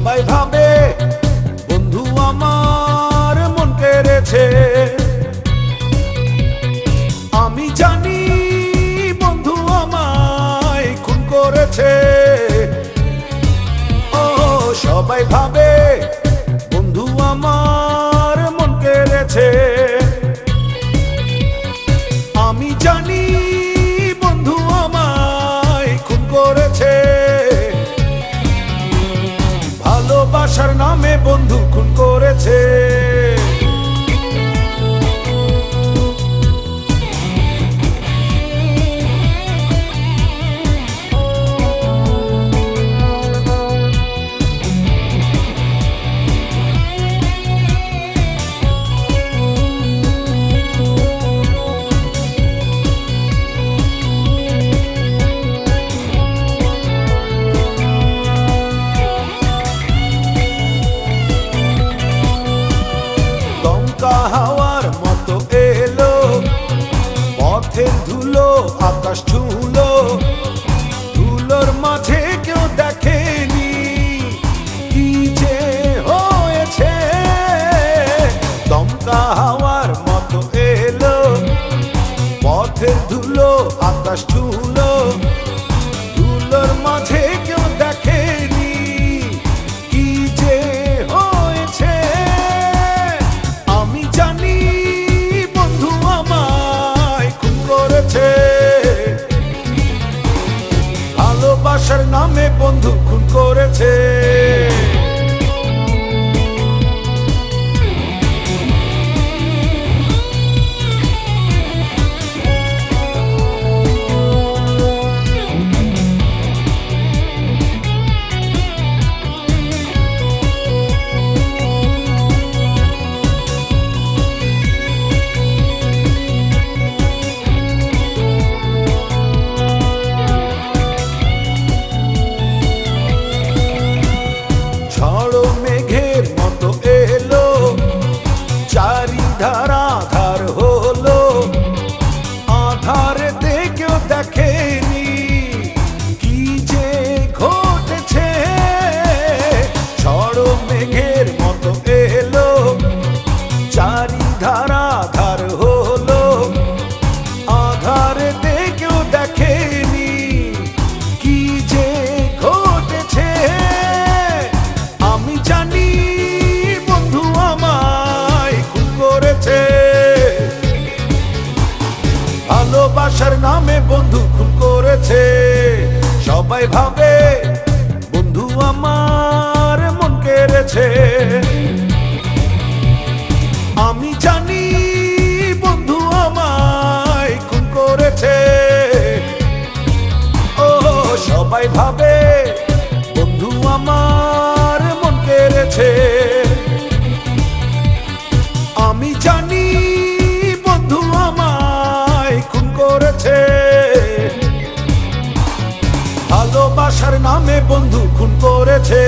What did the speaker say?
সবাই ভাবে বন্ধু আমার মন কেড়েছে, আমি জানি বন্ধু আমায় খুন করেছে। ও সবাই ভাবে বন্ধু আমার মন কেড়েছে, আমি জানি বন্ধু আমায় খুন করেছে। ভালোবাসার নামে বন্ধু খুন করেছে। হাওয়ার মতো এলো, পথের ধুলো আকাশ ছুঁলো, ধুলোর মাঝে কেউ দেখেনি কি যে হয়েছে। দমকা হাওয়ার মতো এলো, পথের ধুলো আকাশ ছুঁলো, ধুলোর মাঝে কেউ দেখেনি কি যে হয়েছে। আমি জানি বন্ধু আমায় খুন করেছে, ভালোবাসার নামে বন্ধু খুন করেছে। ধারা ধার হলো, আধারে কেউ দেখেনি কি যে ঘটেছে। ঝড় মেঘের মতো এলো, চারিধারা ধার হলো, আধারে কেউ দেখেনি কি যে ঘটেছে। আমি জানি বন্ধু আমায় খুন করেছে, ভালোবাসার নামে বন্ধু খুন করেছে। সবাই ভাবে বন্ধু আমার মন কেড়েছে, আমি জানি বন্ধু আমায় খুন করেছে। ও সবাই ভাবে বন্ধু আমার মন কেড়েছে, আমি জানি বন্ধু আমায় খুন করেছে। ভালোবাসার নামে বন্ধু খুন করেছে।